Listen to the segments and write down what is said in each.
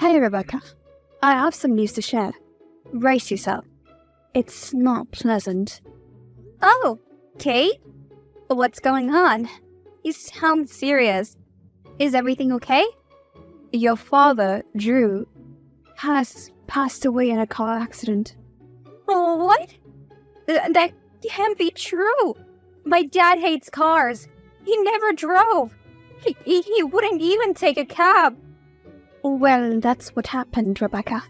Hey, Rebecca. I have some news to share. Brace yourself. It's not pleasant. Oh, Kate? What's going on? You sound serious. Is everything okay? Your father, Drew, has passed away in a car accident. Oh, what? That can't be true. My dad hates cars. He never drove. He wouldn't even take a cab. Well, that's what happened, Rebecca.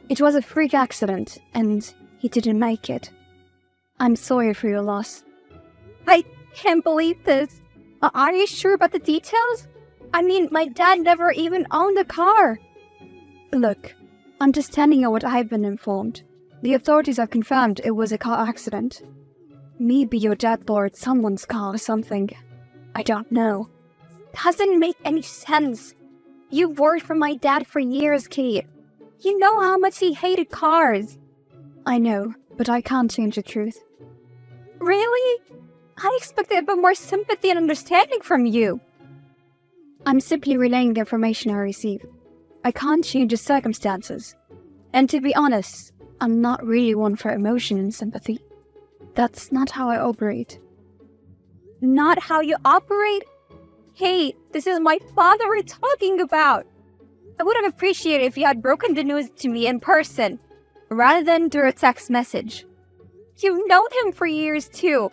It was a freak accident, and he didn't make it. I'm sorry for your loss. I can't believe this. Are you sure about the details? I mean, my dad never even owned a car. Look, I'm just telling you what I've been informed. The authorities have confirmed it was a car accident. Maybe your dad borrowed someone's car or something. I don't know. Doesn't make any sense. You've worked for my dad for years, Kate. You know how much he hated cars. I know, but I can't change the truth. Really? I expected a bit more sympathy and understanding from you. I'm simply relaying the information I received. I can't change the circumstances. And to be honest, I'm not really one for emotion and sympathy. That's not how I operate. Not how you operate? Hey, this is my father we're talking about. I would have appreciated if you had broken the news to me in person, rather than through a text message. You've known him for years too.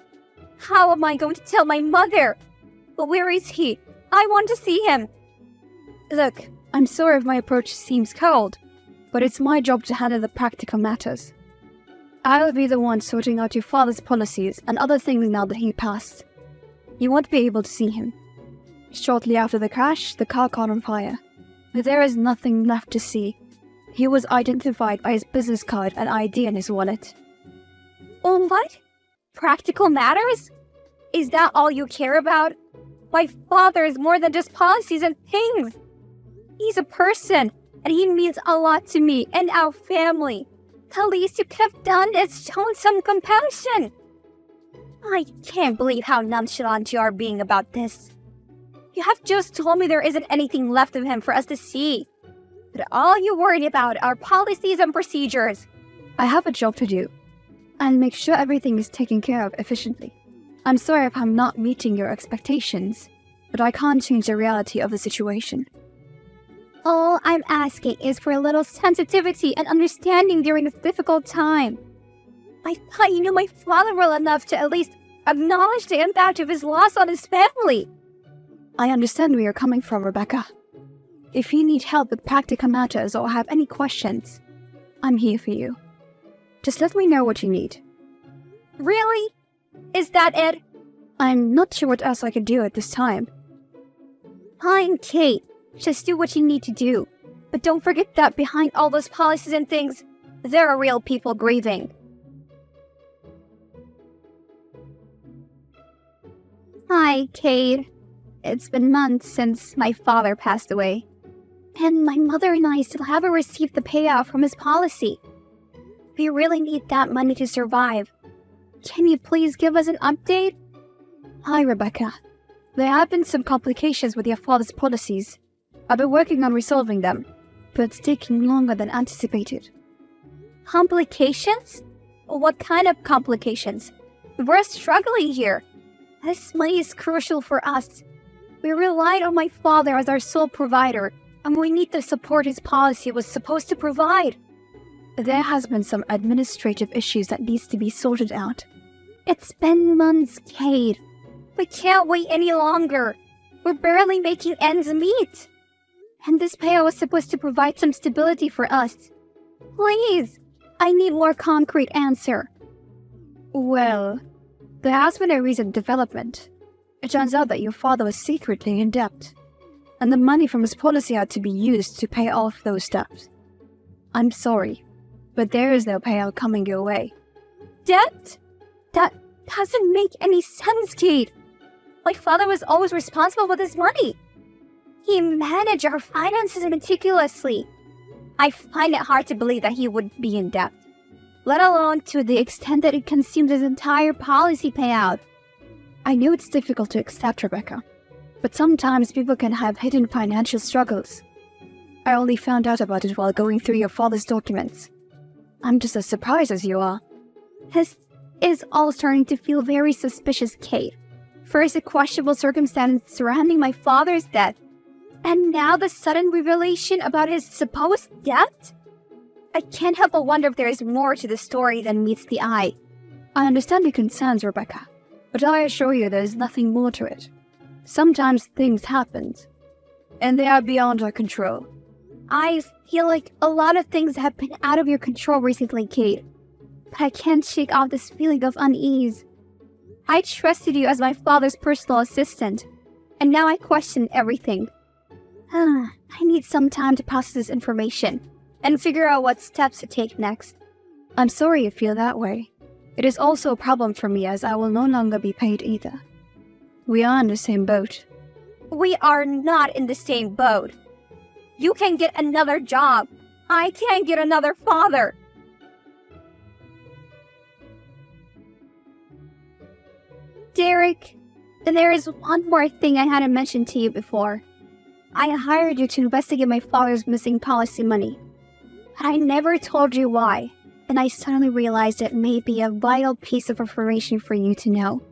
How am I going to tell my mother? But where is he? I want to see him. Look, I'm sorry if my approach seems cold, but it's my job to handle the practical matters. I'll be the one sorting out your father's policies and other things now that he passed. You won't be able to see him. Shortly after the crash, the car caught on fire. But there is nothing left to see. He was identified by his business card and ID in his wallet. Oh, what? Practical matters? Is that all you care about? My father is more than just policies and things. He's a person, and he means a lot to me and our family. The least you could have done is shown some compassion. I can't believe how nonchalant you are being about this. You have just told me there isn't anything left of him for us to see. But all you worry about are policies and procedures. I have a job to do. I'll make sure everything is taken care of efficiently. I'm sorry if I'm not meeting your expectations, but I can't change the reality of the situation. All I'm asking is for a little sensitivity and understanding during this difficult time. I thought you knew my father well enough to at least acknowledge the impact of his loss on his family. I understand where you're coming from, Rebecca. If you need help with practical matters or have any questions, I'm here for you. Just let me know what you need. Really? Is that it? I'm not sure what else I can do at this time. Fine, Kate. Just do what you need to do. But don't forget that behind all those policies and things, there are real people grieving. Hi, Kate. It's been months since my father passed away. And my mother and I still haven't received the payout from his policy. We really need that money to survive. Can you please give us an update? Hi, Rebecca. There have been some complications with your father's policies. I've been working on resolving them, but it's taking longer than anticipated. Complications? What kind of complications? We're struggling here. This money is crucial for us. We relied on my father as our sole provider, and we need the support his policy was supposed to provide. There has been some administrative issues that needs to be sorted out. It's been months, Kate. We can't wait any longer. We're barely making ends meet. And this payout was supposed to provide some stability for us. Please, I need more concrete answer. Well, there has been a recent development. It turns out that your father was secretly in debt, and the money from his policy had to be used to pay off those debts. I'm sorry, but there is no payout coming your way. Debt? That doesn't make any sense, Kate. My father was always responsible with his money. He managed our finances meticulously. I find it hard to believe that he would be in debt, let alone to the extent that it consumed his entire policy payout. I know it's difficult to accept, Rebecca, but sometimes people can have hidden financial struggles. I only found out about it while going through your father's documents. I'm just as surprised as you are. This is all starting to feel very suspicious, Kate. First, a questionable circumstance surrounding my father's death, and now the sudden revelation about his supposed death? I can't help but wonder if there is more to the story than meets the eye. I understand your concerns, Rebecca, but I assure you there is nothing more to it. Sometimes things happen, and they are beyond our control. I feel like a lot of things have been out of your control recently, Kate. But I can't shake off this feeling of unease. I trusted you as my father's personal assistant, and now I question everything. I need some time to process this information and figure out what steps to take next. I'm sorry you feel that way. It is also a problem for me as I will no longer be paid either. We are in the same boat. We are not in the same boat. You can get another job. I can't get another father. Derek, there is one more thing I hadn't mentioned to you before. I hired you to investigate my father's missing policy money. But I never told you why, and I suddenly realized it may be a vital piece of information for you to know.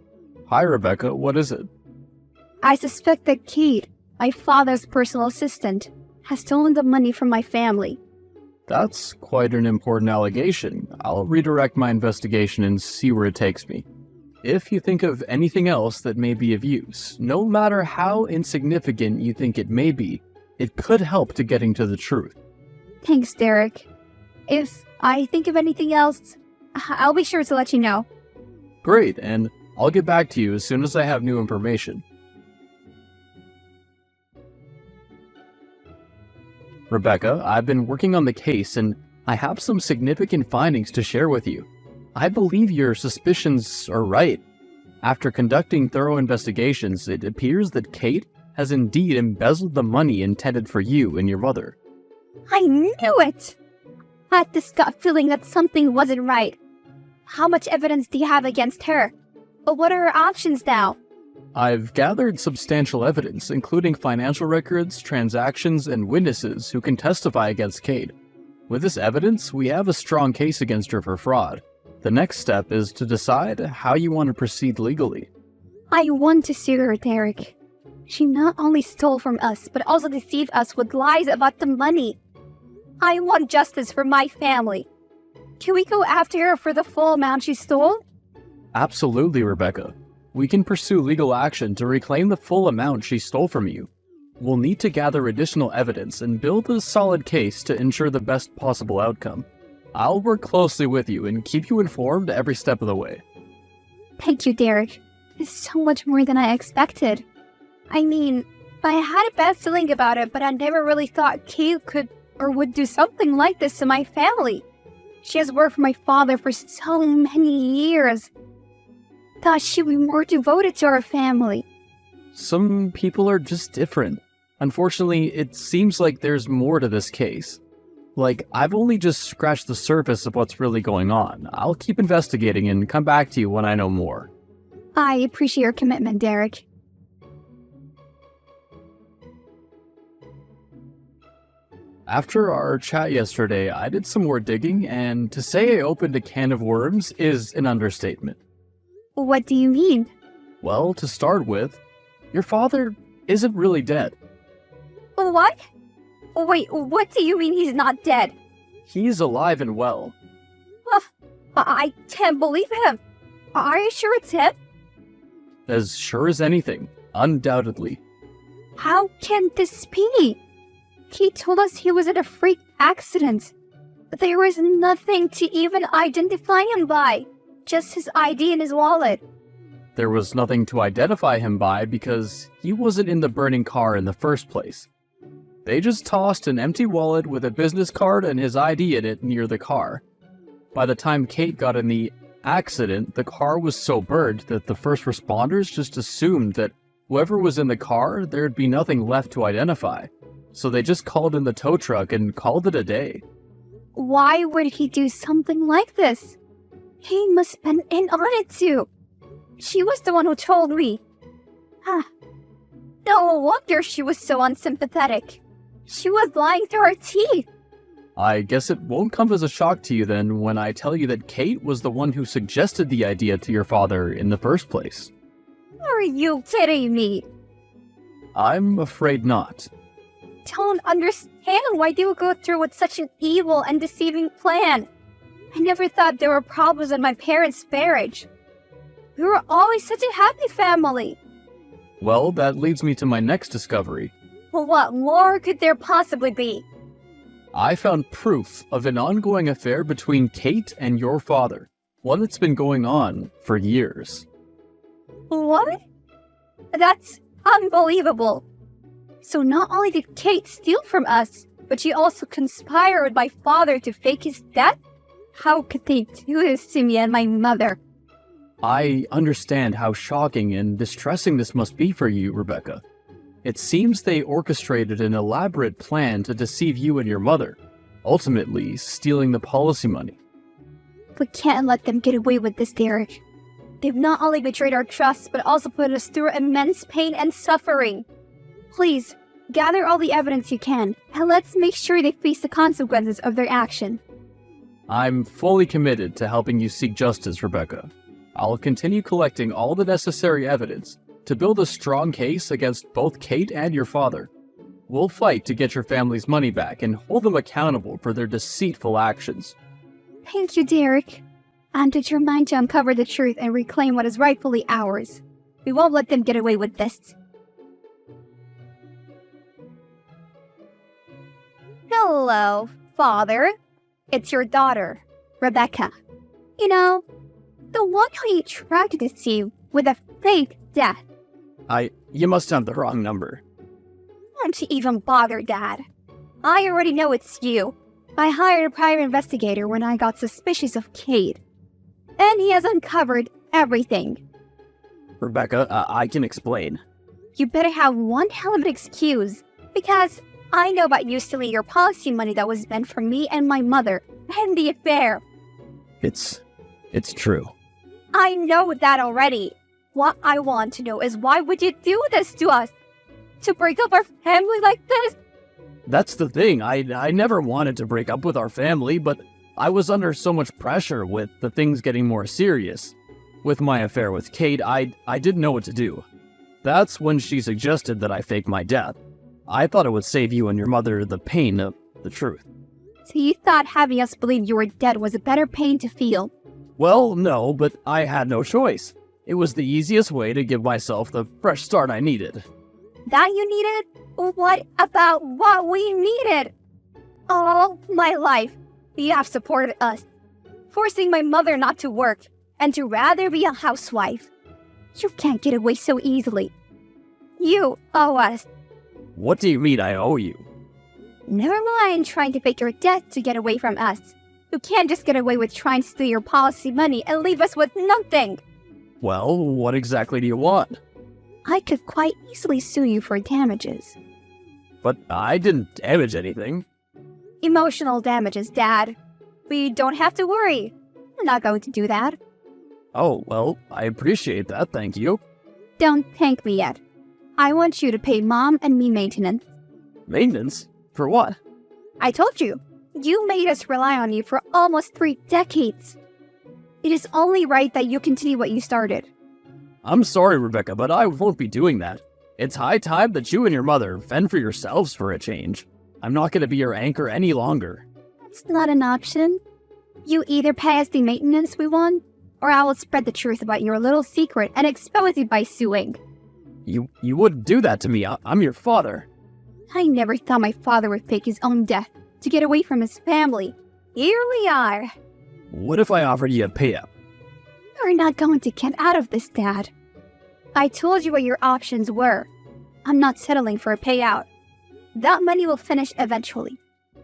Hi, Rebecca. What is it? I suspect that Kate, my father's personal assistant, has stolen the money from my family. That's quite an important allegation. I'll redirect my investigation and see where it takes me. If you think of anything else that may be of use, no matter how insignificant you think it may be, it could help to getting to the truth. Thanks, Derek. If I think of anything else, I'll be sure to let you know. Great, and I'll get back to you as soon as I have new information. Rebecca, I've been working on the case and I have some significant findings to share with you. I believe your suspicions are right. After conducting thorough investigations, it appears that Kate has indeed embezzled the money intended for you and your mother. I knew it! I had this gut feeling that something wasn't right. How much evidence do you have against her? But what are her options now? I've gathered substantial evidence, including financial records, transactions, and witnesses who can testify against Kate. With this evidence, we have a strong case against her for fraud. The next step is to decide how you want to proceed legally. I want to sue her, Derek. She not only stole from us, but also deceived us with lies about the money. I want justice for my family. Can we go after her for the full amount she stole? Absolutely, Rebecca. We can pursue legal action to reclaim the full amount she stole from you. We'll need to gather additional evidence and build a solid case to ensure the best possible outcome. I'll work closely with you and keep you informed every step of the way. Thank you, Derek. It's so much more than I expected. I mean, I had a bad feeling about it, but I never really thought Kate could or would do something like this to my family. She has worked for my father for so many years. Thought she'd be more devoted to our family. Some people are just different. Unfortunately, it seems like there's more to this case. Like, I've only just scratched the surface of what's really going on. I'll keep investigating and come back to you when I know more. I appreciate your commitment, Derek. After our chat yesterday, I did some more digging, and to say I opened a can of worms is an understatement. What do you mean? Well, to start with, your father isn't really dead. What? Wait, what do you mean he's not dead? He's alive and well. I can't believe him. Are you sure it's him? As sure as anything, undoubtedly. How can this be? He told us he was in a freak accident. There was nothing to even identify him by. Just his ID and his wallet. There was nothing to identify him by because he wasn't in the burning car in the first place. They just tossed an empty wallet with a business card and his ID in it near the car. By the time Kate got in the accident, the car was so burned that the first responders just assumed that whoever was in the car, there'd be nothing left to identify. So they just called in the tow truck and called it a day. Why would he do something like this? He must have been in on it too. She was the one who told me. No wonder she was so unsympathetic. She was lying through her teeth. I guess it won't come as a shock to you then when I tell you that Kate was the one who suggested the idea to your father in the first place. Are you kidding me? I'm afraid not. Don't understand why they would go through with such an evil and deceiving plan. I never thought there were problems in my parents' marriage. We were always such a happy family. Well, that leads me to my next discovery. Well, what more could there possibly be? I found proof of an ongoing affair between Kate and your father, one that's been going on for years. What? That's unbelievable. So not only did Kate steal from us, but she also conspired with my father to fake his death? How could they do this to me and my mother? I understand how shocking and distressing this must be for you, Rebecca. It seems they orchestrated an elaborate plan to deceive you and your mother, ultimately stealing the policy money. We can't let them get away with this, Derek. They've not only betrayed our trust, but also put us through immense pain and suffering. Please, gather all the evidence you can, and let's make sure they face the consequences of their action. I'm fully committed to helping you seek justice, Rebecca. I'll continue collecting all the necessary evidence to build a strong case against both Kate and your father. We'll fight to get your family's money back and hold them accountable for their deceitful actions. Thank you, Derek. I'm determined to uncover the truth and reclaim what is rightfully ours. We won't let them get away with this. Hello, Father. It's your daughter, Rebecca. You know, the one who you tried to deceive with a fake death. You must have the wrong number. Don't you even bother, Dad. I already know it's you. I hired a private investigator when I got suspicious of Kate. And he has uncovered everything. Rebecca, I can explain. You better have one hell of an excuse, because I know about you stealing your policy money that was meant for me and my mother, and the affair. It's true. I know that already. What I want to know is why would you do this to us? To break up our family like this? That's the thing, I never wanted to break up with our family, but I was under so much pressure with the things getting more serious. With my affair with Kate, I didn't know what to do. That's when she suggested that I fake my death. I thought it would save you and your mother the pain of the truth. So you thought having us believe you were dead was a better pain to feel? Well, no, but I had no choice. It was the easiest way to give myself the fresh start I needed. That you needed? What about what we needed? All my life, you have supported us, forcing my mother not to work and to rather be a housewife. You can't get away so easily. You owe us. What do you mean I owe you? Never mind trying to fake your death to get away from us. You can't just get away with trying to steal your policy money and leave us with nothing. Well, what exactly do you want? I could quite easily sue you for damages. But I didn't damage anything. Emotional damages, Dad. We don't have to worry. We're not going to do that. Oh, well, I appreciate that, thank you. Don't thank me yet. I want you to pay Mom and me maintenance. Maintenance? For what? I told you. You made us rely on you for almost 3 decades. It is only right that you continue what you started. I'm sorry, Rebecca, but I won't be doing that. It's high time that you and your mother fend for yourselves for a change. I'm not going to be your anchor any longer. It's not an option. You either pay us the maintenance we want, or I will spread the truth about your little secret and expose you by suing. You wouldn't do that to me. I'm your father. I never thought my father would fake his own death to get away from his family. Here we are. What if I offered you a payout? You're not going to get out of this, Dad. I told you what your options were. I'm not settling for a payout. That money will finish eventually.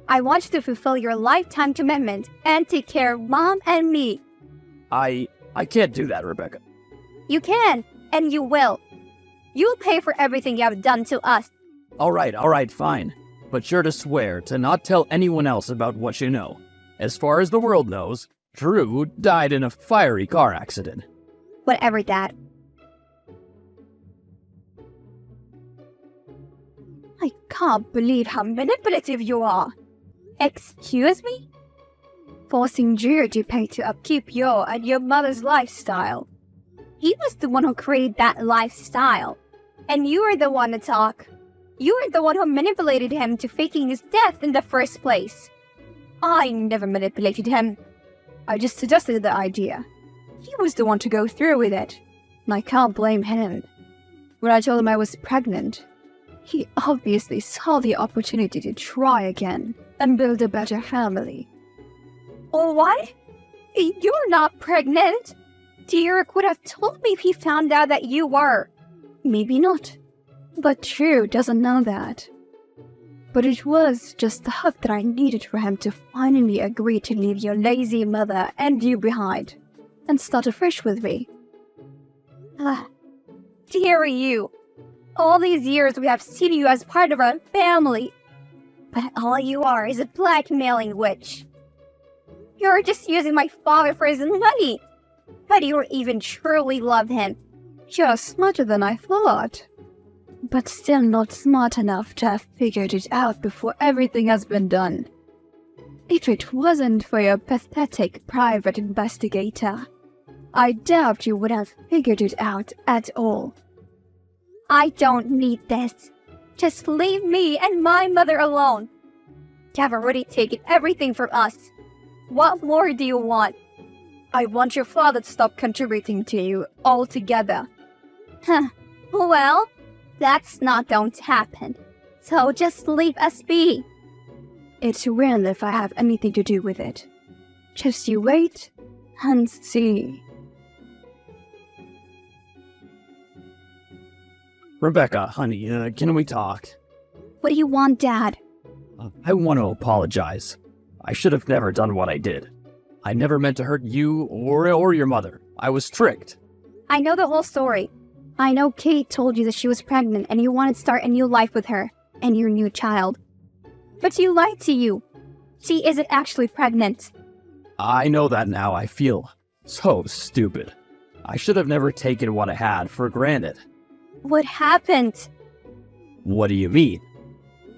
I want you to fulfill your lifetime commitment and take care of Mom and me. I can't do that, Rebecca. You can, and you will. You'll pay for everything you have done to us. All right, fine. But you're to swear to not tell anyone else about what you know. As far as the world knows, Drew died in a fiery car accident. Whatever, Dad. I can't believe how manipulative you are. Excuse me? Forcing Drew to pay to upkeep your and your mother's lifestyle. He was the one who created that lifestyle. And you are the one to talk. You are the one who manipulated him to faking his death in the first place. I never manipulated him. I just suggested the idea. He was the one to go through with it. And I can't blame him. When I told him I was pregnant, he obviously saw the opportunity to try again and build a better family. Oh, what? You're not pregnant. Derek would have told me if he found out that you were. Maybe not. But Drew doesn't know that. But it was just the hook that I needed for him to finally agree to leave your lazy mother and you behind and start afresh with me. Dear you. All these years we have seen you as part of our family. But all you are is a blackmailing witch. You're just using my father for his money. How do you even truly love him? You're smarter than I thought. But still not smart enough to have figured it out before everything has been done. If it wasn't for your pathetic private investigator, I doubt you would have figured it out at all. I don't need this. Just leave me and my mother alone. You have already taken everything from us. What more do you want? I want your father to stop contributing to you altogether. Well, that's not going to happen. So just leave us be. It will if I have anything to do with it. Just you wait and see. Rebecca, honey, can we talk? What do you want, Dad? I want to apologize. I should have never done what I did. I never meant to hurt you or your mother. I was tricked. I know the whole story. I know Kate told you that she was pregnant and you wanted to start a new life with her and your new child. But she lied to you. She isn't actually pregnant. I know that now. I feel so stupid. I should have never taken what I had for granted. What happened? What do you mean?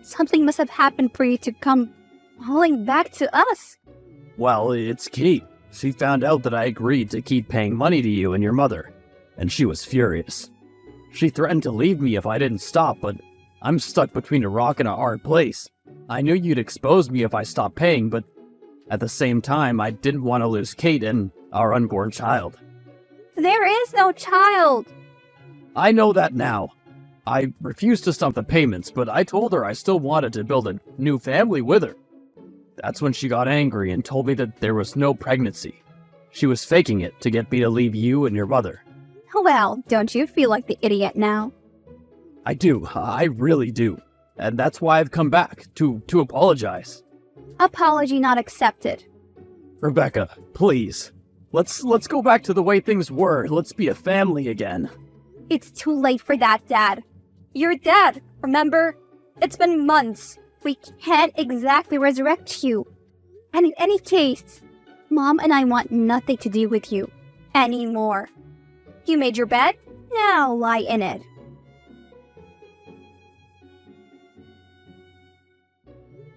Something must have happened for you to come hauling back to us. Well, it's Kate. She found out that I agreed to keep paying money to you and your mother, and she was furious. She threatened to leave me if I didn't stop, but I'm stuck between a rock and a hard place. I knew you'd expose me if I stopped paying, but at the same time, I didn't want to lose Kate and our unborn child. There is no child. I know that now. I refused to stop the payments, but I told her I still wanted to build a new family with her. That's when she got angry and told me that there was no pregnancy. She was faking it to get me to leave you and your mother. Well, don't you feel like the idiot now? I do. I really do. And that's why I've come back, to apologize. Apology not accepted. Rebecca, please. Let's go back to the way things were. Let's be a family again. It's too late for that, Dad. You're dead, remember? It's been months. We can't exactly resurrect you. And in any case, Mom and I want nothing to do with you anymore. You made your bed? Now lie in it.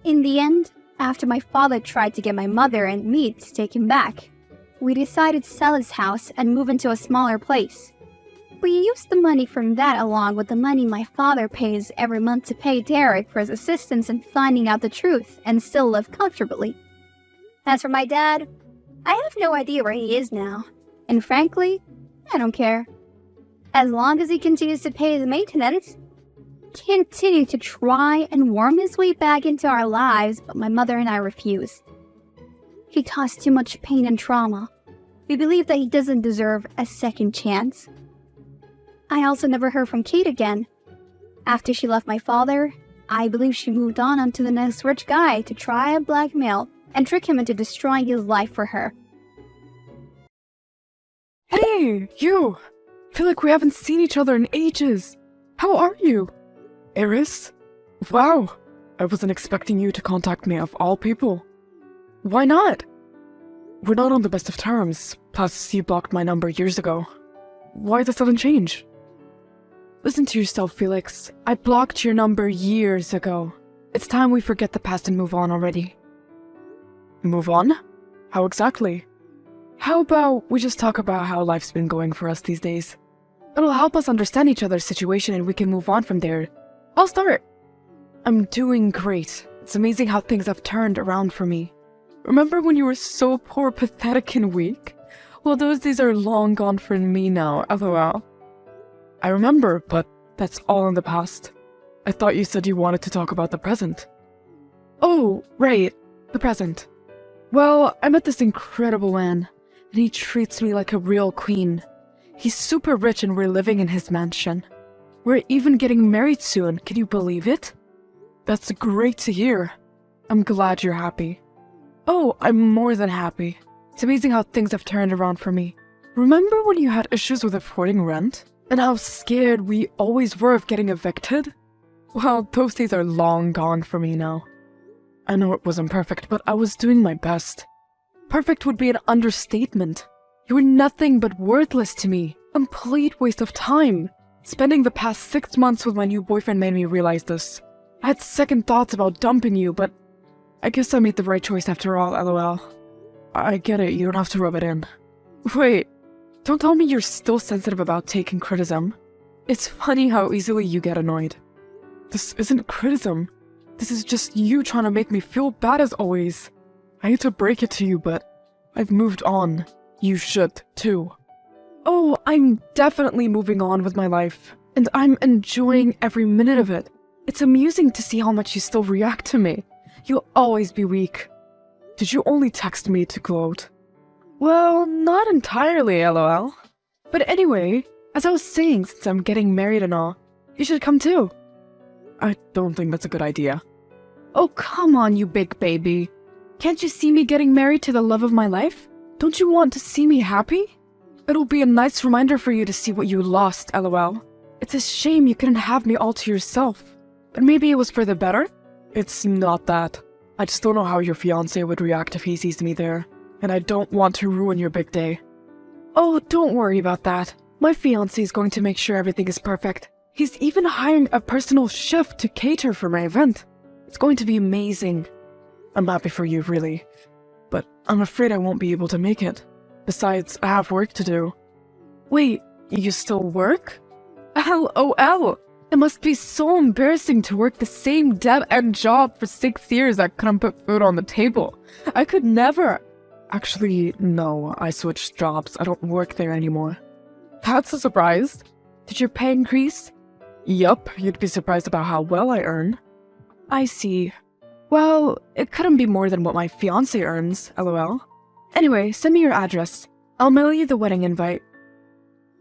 In the end, after my father tried to get my mother and me to take him back, we decided to sell his house and move into a smaller place. We used the money from that along with the money my father pays every month to pay Derek for his assistance in finding out the truth and still live comfortably. As for my dad, I have no idea where he is now, and frankly, I don't care. As long as he continues to pay the maintenance, continue to try and worm his way back into our lives, but my mother and I refuse. He caused too much pain and trauma. We believe that he doesn't deserve a second chance. I also never heard from Kate again. After she left my father, I believe she moved on to the next rich guy to try and blackmail and trick him into destroying his life for her. Hey, you! Feel like we haven't seen each other in ages. How are you? Eris? Wow, I wasn't expecting you to contact me of all people. Why not? We're not on the best of terms, plus you blocked my number years ago. Why the sudden change? Listen to yourself, Felix. I blocked your number years ago. It's time we forget the past and move on already. Move on? How exactly? How about we just talk about how life's been going for us these days? It'll help us understand each other's situation and we can move on from there. I'll start. I'm doing great. It's amazing how things have turned around for me. Remember when you were so poor, pathetic, and weak? Well, those days are long gone for me now, lol. I remember, but that's all in the past. I thought you said you wanted to talk about the present. Oh, right, the present. Well, I met this incredible man, and he treats me like a real queen. He's super rich and we're living in his mansion. We're even getting married soon, can you believe it? That's great to hear. I'm glad you're happy. Oh, I'm more than happy. It's amazing how things have turned around for me. Remember when you had issues with affording rent? And how scared we always were of getting evicted? Well, those days are long gone for me now. I know it wasn't perfect, but I was doing my best. Perfect would be an understatement. You were nothing but worthless to me. Complete waste of time. Spending the past 6 months with my new boyfriend made me realize this. I had second thoughts about dumping you, but I guess I made the right choice after all, lol. I get it, you don't have to rub it in. Wait, don't tell me you're still sensitive about taking criticism. It's funny how easily you get annoyed. This isn't criticism. This is just you trying to make me feel bad as always. I hate to break it to you, but I've moved on. You should, too. Oh, I'm definitely moving on with my life, and I'm enjoying every minute of it. It's amusing to see how much you still react to me. You'll always be weak. Did you only text me to gloat? Well, not entirely, lol. But anyway, as I was saying, since I'm getting married and all, you should come too. I don't think that's a good idea. Oh, come on, you big baby. Can't you see me getting married to the love of my life? Don't you want to see me happy? It'll be a nice reminder for you to see what you lost, lol. It's a shame you couldn't have me all to yourself. But maybe it was for the better? It's not that. I just don't know how your fiancé would react if he sees me there. And I don't want to ruin your big day. Oh, don't worry about that. My fiancé is going to make sure everything is perfect. He's even hiring a personal chef to cater for my event. It's going to be amazing. I'm happy for you, really. But I'm afraid I won't be able to make it. Besides, I have work to do. Wait, you still work? LOL! It must be so embarrassing to work the same dead-end job for 6 years that couldn't put food on the table. I could never. Actually, no, I switched jobs. I don't work there anymore. That's a surprise. Did your pay increase? Yup, you'd be surprised about how well I earn. I see. Well, it couldn't be more than what my fiancé earns, lol. Anyway, send me your address. I'll mail you the wedding invite.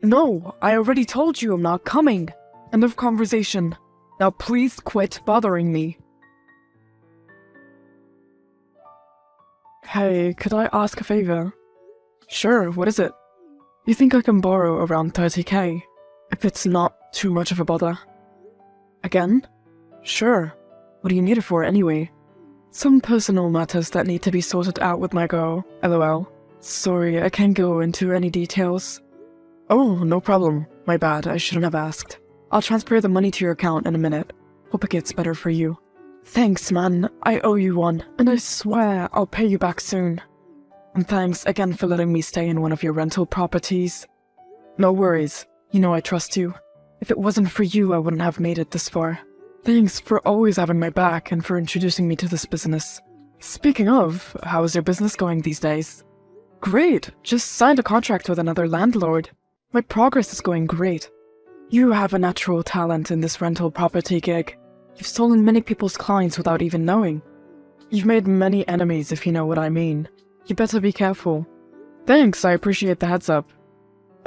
No, I already told you I'm not coming. End of conversation. Now please quit bothering me. Hey, could I ask a favor? Sure, what is it? You think I can borrow around 30k? If it's not too much of a bother. Again? Sure. What do you need it for anyway? Some personal matters that need to be sorted out with my girl, lol. Sorry, I can't go into any details. Oh, no problem. My bad, I shouldn't have asked. I'll transfer the money to your account in a minute. Hope it gets better for you. Thanks, man. I owe you one, and I swear I'll pay you back soon. And thanks again for letting me stay in one of your rental properties. No worries. You know I trust you. If it wasn't for you, I wouldn't have made it this far. Thanks for always having my back and for introducing me to this business. Speaking of, how is your business going these days? Great. Just signed a contract with another landlord. My progress is going great. You have a natural talent in this rental property gig. You've stolen many people's clients without even knowing. You've made many enemies, if you know what I mean. You better be careful. Thanks, I appreciate the heads up.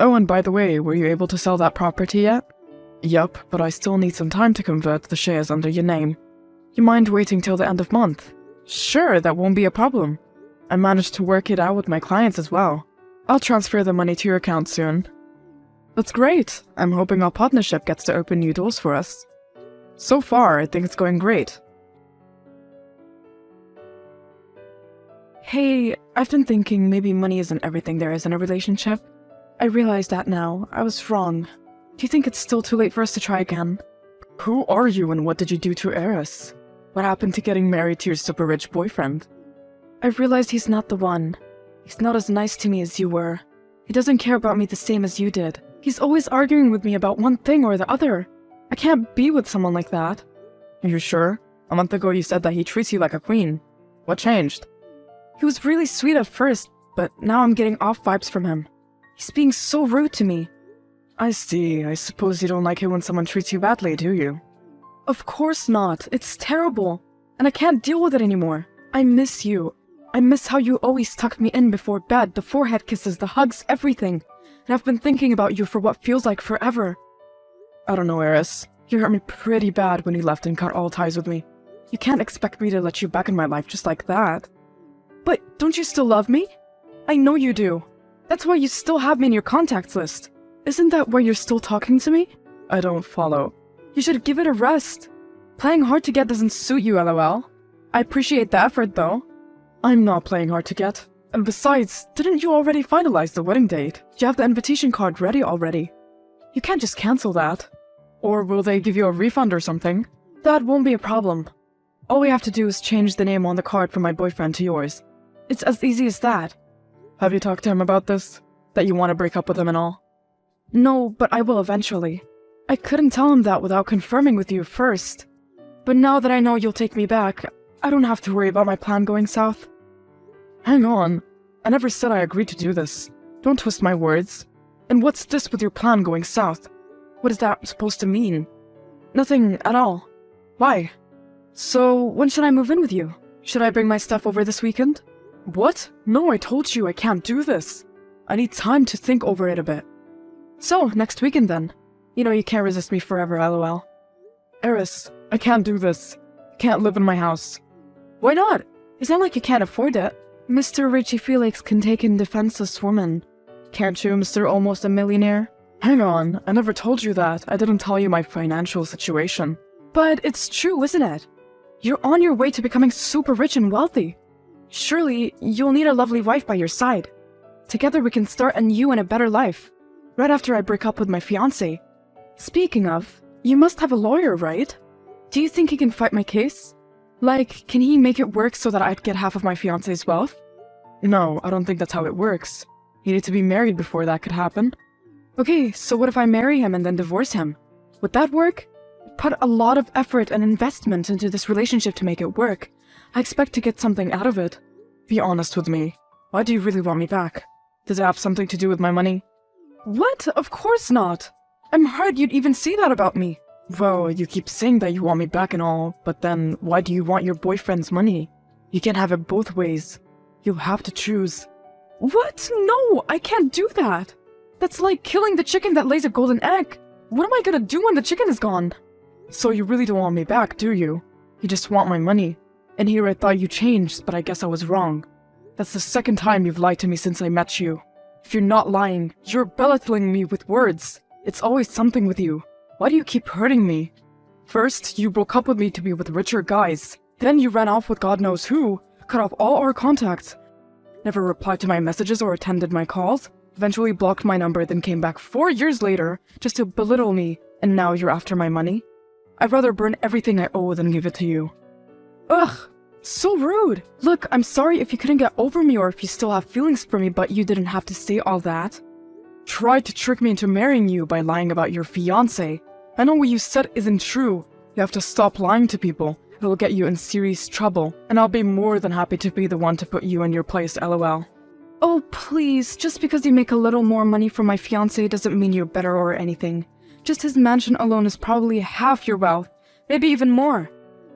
Oh, and by the way, were you able to sell that property yet? Yup, but I still need some time to convert the shares under your name. You mind waiting till the end of month? Sure, that won't be a problem. I managed to work it out with my clients as well. I'll transfer the money to your account soon. That's great. I'm hoping our partnership gets to open new doors for us. So far, I think it's going great. Hey, I've been thinking maybe money isn't everything there is in a relationship. I realize that now. I was wrong. Do you think it's still too late for us to try again? Who are you and what did you do to Eris? What happened to getting married to your super rich boyfriend? I realized he's not the one. He's not as nice to me as you were. He doesn't care about me the same as you did. He's always arguing with me about one thing or the other. I can't be with someone like that. Are you sure? A month ago you said that he treats you like a queen. What changed? He was really sweet at first, but now I'm getting off vibes from him. He's being so rude to me. I see. I suppose you don't like it when someone treats you badly, do you? Of course not. It's terrible. And I can't deal with it anymore. I miss you. I miss how you always tucked me in before bed, the forehead kisses, the hugs, everything. And I've been thinking about you for what feels like forever. I don't know, Eris. You hurt me pretty bad when you left and cut all ties with me. You can't expect me to let you back in my life just like that. But don't you still love me? I know you do. That's why you still have me in your contacts list. Isn't that why you're still talking to me? I don't follow. You should give it a rest. Playing hard to get doesn't suit you, lol. I appreciate the effort, though. I'm not playing hard to get. And besides, didn't you already finalize the wedding date? You have the invitation card ready already. You can't just cancel that. Or will they give you a refund or something? That won't be a problem. All we have to do is change the name on the card from my boyfriend to yours. It's as easy as that. Have you talked to him about this? That you want to break up with him and all? No, but I will eventually. I couldn't tell him that without confirming with you first. But now that I know you'll take me back, I don't have to worry about my plan going south. Hang on. I never said I agreed to do this. Don't twist my words. And what's this with your plan going south? What is that supposed to mean? Nothing at all. Why? So, when should I move in with you? Should I bring my stuff over this weekend? What? No, I told you I can't do this. I need time to think over it a bit. So, next weekend then. You know you can't resist me forever, lol. Eris, I can't do this. I can't live in my house. Why not? It's not like you can't afford it. Mr. Richie Felix can take in defenseless women. Can't you, Mr. Almost a Millionaire? Hang on, I never told you that. I didn't tell you my financial situation. But it's true, isn't it? You're on your way to becoming super rich and wealthy. Surely, you'll need a lovely wife by your side. Together we can start a new and a better life. Right after I break up with my fiancé. Speaking of, you must have a lawyer, right? Do you think he can fight my case? Like, can he make it work so that I'd get half of my fiancé's wealth? No, I don't think that's how it works. You need to be married before that could happen. Okay, so what if I marry him and then divorce him? Would that work? Put a lot of effort and investment into this relationship to make it work. I expect to get something out of it. Be honest with me. Why do you really want me back? Does it have something to do with my money? What? Of course not. I'm hurt you'd even say that about me. Well, you keep saying that you want me back and all, but then why do you want your boyfriend's money? You can't have it both ways. You'll have to choose. What? No, I can't do that. That's like killing the chicken that lays a golden egg. What am I gonna do when the chicken is gone? So you really don't want me back, do you? You just want my money. And here I thought you changed, but I guess I was wrong. That's the second time you've lied to me since I met you. If you're not lying, you're belittling me with words. It's always something with you. Why do you keep hurting me? First, you broke up with me to be with richer guys. Then you ran off with God knows who, cut off all our contacts. Never replied to my messages or attended my calls. Eventually blocked my number, then came back 4 years later just to belittle me, and now you're after my money? I'd rather burn everything I owe than give it to you. Ugh! So rude! Look, I'm sorry if you couldn't get over me or if you still have feelings for me, but you didn't have to say all that. Tried to trick me into marrying you by lying about your fiancé. I know what you said isn't true. You have to stop lying to people. It'll get you in serious trouble, and I'll be more than happy to be the one to put you in your place, lol. Oh, please, just because you make a little more money from my fiancé doesn't mean you're better or anything. Just his mansion alone is probably half your wealth, maybe even more.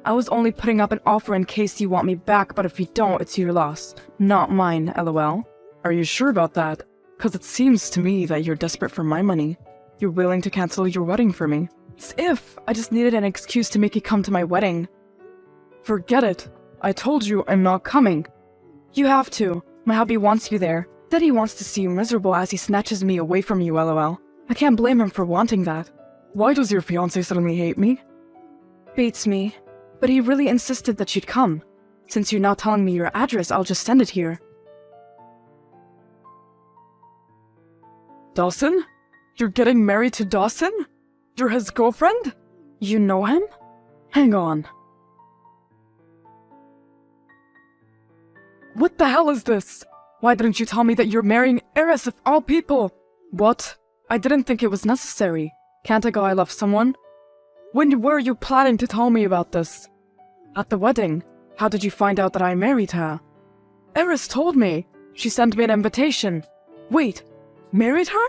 I was only putting up an offer in case you want me back, but if you don't, it's your loss, not mine, lol. Are you sure about that? Because it seems to me that you're desperate for my money. You're willing to cancel your wedding for me. As if I just needed an excuse to make you come to my wedding. Forget it. I told you I'm not coming. You have to. My hubby wants you there. Daddy wants to see you miserable as he snatches me away from you, lol. I can't blame him for wanting that. Why does your fiancé suddenly hate me? Beats me. But he really insisted that you'd come. Since you're not telling me your address, I'll just send it here. Dawson? You're getting married to Dawson? You're his girlfriend? You know him? Hang on. What the hell is this? Why didn't you tell me that you're marrying Eris of all people? What? I didn't think it was necessary. Can't a guy love someone? When were you planning to tell me about this? At the wedding. How did you find out that I married her? Eris told me. She sent me an invitation. Wait, married her?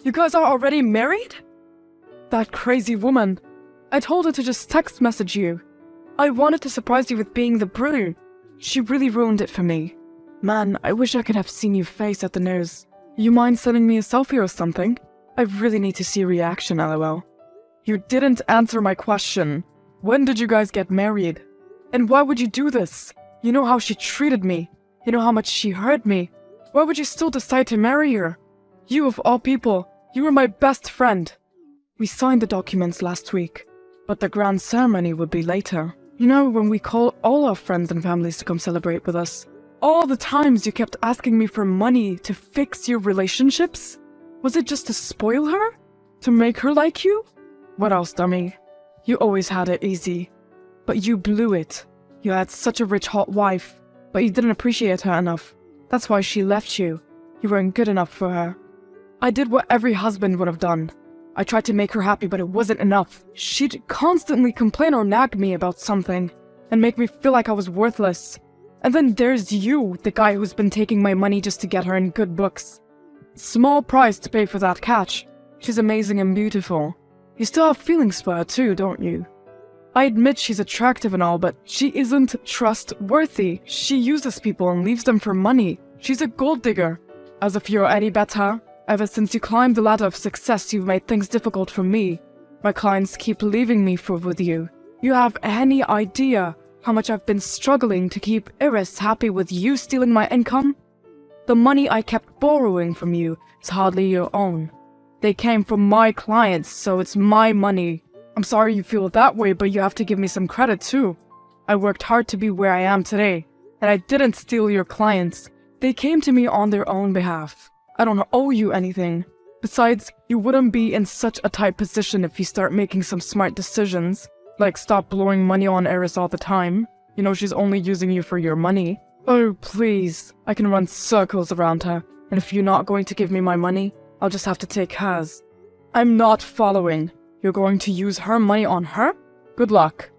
You guys are already married? That crazy woman. I told her to just text message you. I wanted to surprise you with being the brew. She really ruined it for me. Man, I wish I could have seen you face at the news. You mind sending me a selfie or something? I really need to see a reaction, lol. You didn't answer my question. When did you guys get married? And why would you do this? You know how she treated me. You know how much she hurt me. Why would you still decide to marry her? You of all people, you were my best friend. We signed the documents last week, but the grand ceremony would be later. You know, when we call all our friends and families to come celebrate with us. All the times you kept asking me for money to fix your relationships? Was it just to spoil her? To make her like you? What else, dummy? You always had it easy. But you blew it. You had such a rich hot wife, but you didn't appreciate her enough. That's why she left you. You weren't good enough for her. I did what every husband would have done. I tried to make her happy, but it wasn't enough. She'd constantly complain or nag me about something, and make me feel like I was worthless. And then there's you, the guy who's been taking my money just to get her in good books. Small price to pay for that catch. She's amazing and beautiful. You still have feelings for her too, don't you? I admit she's attractive and all, but she isn't trustworthy. She uses people and leaves them for money. She's a gold digger. As if you're any better. Ever since you climbed the ladder of success, you've made things difficult for me. My clients keep leaving me with you. You have any idea how much I've been struggling to keep Eris happy with you stealing my income? The money I kept borrowing from you is hardly your own. They came from my clients, so it's my money. I'm sorry you feel that way, but you have to give me some credit too. I worked hard to be where I am today, and I didn't steal your clients. They came to me on their own behalf. I don't owe you anything. Besides, you wouldn't be in such a tight position if you start making some smart decisions. Like stop blowing money on Eris all the time. You know she's only using you for your money. Oh, please. I can run circles around her, and if you're not going to give me my money, I'll just have to take hers. I'm not following. You're going to use her money on her? Good luck.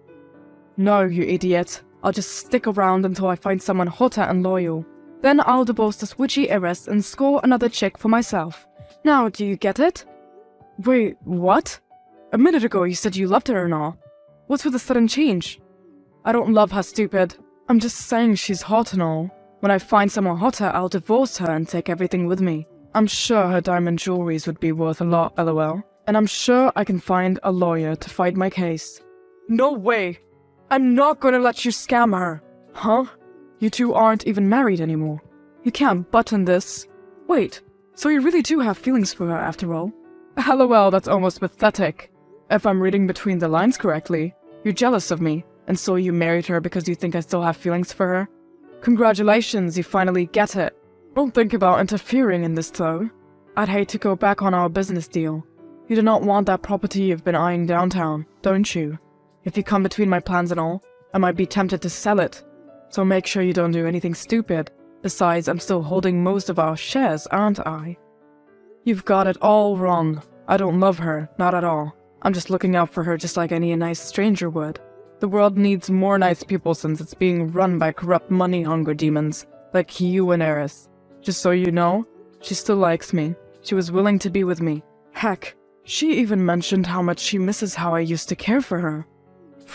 No, you idiot. I'll just stick around until I find someone hotter and loyal. Then I'll divorce this witchy Eris and score another chick for myself. Now, do you get it? Wait, what? A minute ago you said you loved her and all. What's with the sudden change? I don't love her, stupid. I'm just saying she's hot and all. When I find someone hotter, I'll divorce her and take everything with me. I'm sure her diamond jewelries would be worth a lot, lol. And I'm sure I can find a lawyer to fight my case. No way! I'm not gonna let you scam her! Huh? You two aren't even married anymore. You can't button this. Wait, so you really do have feelings for her after all? LOL, that's almost pathetic. If I'm reading between the lines correctly, you're jealous of me, and so you married her because you think I still have feelings for her? Congratulations, you finally get it. Don't think about interfering in this though. I'd hate to go back on our business deal. You do not want that property you've been eyeing downtown, don't you? If you come between my plans and all, I might be tempted to sell it. So make sure you don't do anything stupid. Besides, I'm still holding most of our shares, aren't I? You've got it all wrong. I don't love her, not at all. I'm just looking out for her just like any nice stranger would. The world needs more nice people since it's being run by corrupt money-hungry demons, like you and Eris. Just so you know, she still likes me. She was willing to be with me. Heck, she even mentioned how much she misses how I used to care for her.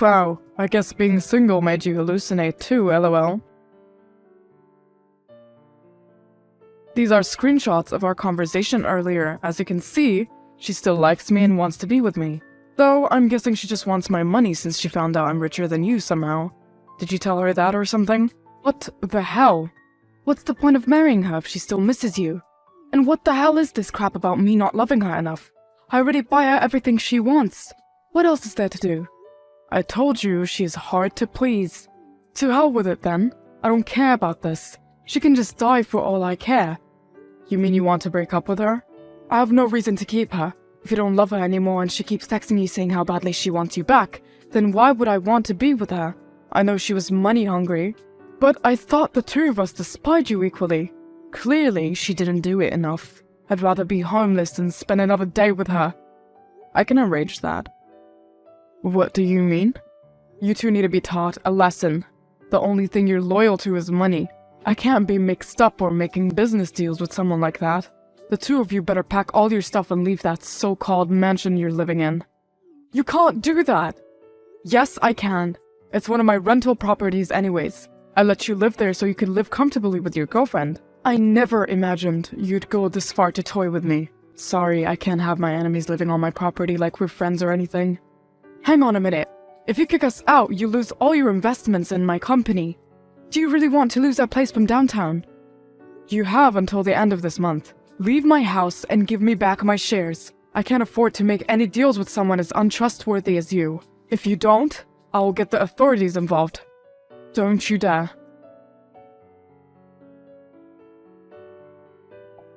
Wow, I guess being single made you hallucinate too, lol. These are screenshots of our conversation earlier. As you can see, she still likes me and wants to be with me. Though, I'm guessing she just wants my money since she found out I'm richer than you somehow. Did you tell her that or something? What the hell? What's the point of marrying her if she still misses you? And what the hell is this crap about me not loving her enough? I already buy her everything she wants. What else is there to do? I told you she's hard to please. To hell with it then. I don't care about this. She can just die for all I care. You mean you want to break up with her? I have no reason to keep her. If you don't love her anymore and she keeps texting you saying how badly she wants you back, then why would I want to be with her? I know she was money hungry, but I thought the two of us despised you equally. Clearly, she didn't do it enough. I'd rather be homeless than spend another day with her. I can arrange that. What do you mean? You two need to be taught a lesson. The only thing you're loyal to is money. I can't be mixed up or making business deals with someone like that. The two of you better pack all your stuff and leave that so-called mansion you're living in. You can't do that! Yes, I can. It's one of my rental properties anyways. I let you live there so you could live comfortably with your girlfriend. I never imagined you'd go this far to toy with me. Sorry, I can't have my enemies living on my property like we're friends or anything. Hang on a minute. If you kick us out, you lose all your investments in my company. Do you really want to lose that place from downtown? You have until the end of this month. Leave my house and give me back my shares. I can't afford to make any deals with someone as untrustworthy as you. If you don't, I will get the authorities involved. Don't you dare.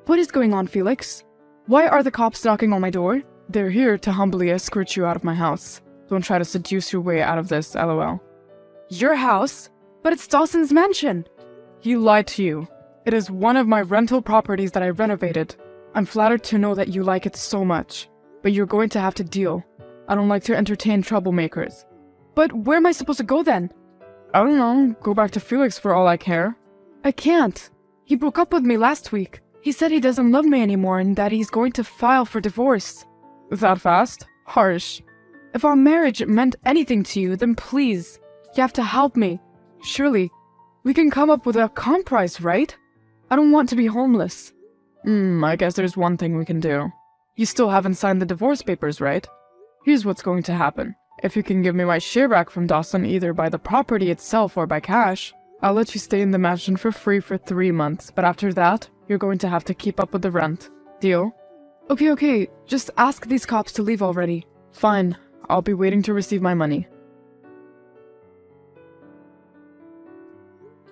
What is going on, Felix? Why are the cops knocking on my door? They're here to humbly escort you out of my house. Don't try to seduce your way out of this, lol. Your house? But it's Dawson's mansion! He lied to you. It is one of my rental properties that I renovated. I'm flattered to know that you like it so much. But you're going to have to deal. I don't like to entertain troublemakers. But where am I supposed to go then? I don't know. Go back to Felix for all I care. I can't. He broke up with me last week. He said he doesn't love me anymore and that he's going to file for divorce. That fast? Harsh. If our marriage meant anything to you, then please, you have to help me. Surely, we can come up with a compromise, right? I don't want to be homeless. I guess there's one thing we can do. You still haven't signed the divorce papers, right? Here's what's going to happen. If you can give me my share back from Dawson either by the property itself or by cash, I'll let you stay in the mansion for free for 3 months, but after that, you're going to have to keep up with the rent. Deal? Okay, just ask these cops to leave already. Fine, I'll be waiting to receive my money.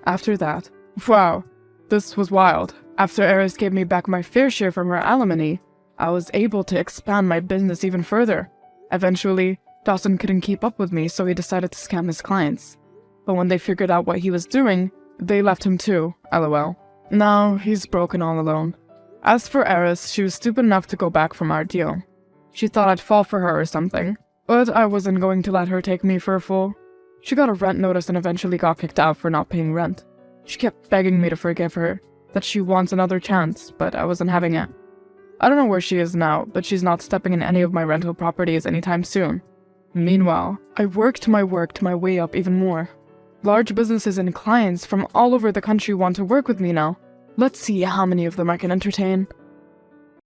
After that, wow, this was wild. After Eris gave me back my fair share from her alimony, I was able to expand my business even further. Eventually, Dawson couldn't keep up with me, so he decided to scam his clients. But when they figured out what he was doing, they left him too, lol. Now, he's broken all alone. As for Eris, she was stupid enough to go back from our deal. She thought I'd fall for her or something, but I wasn't going to let her take me for a fool. She got a rent notice and eventually got kicked out for not paying rent. She kept begging me to forgive her, that she wants another chance, but I wasn't having it. I don't know where she is now, but she's not stepping in any of my rental properties anytime soon. Meanwhile, I worked my way up even more. Large businesses and clients from all over the country want to work with me now. Let's see how many of them I can entertain.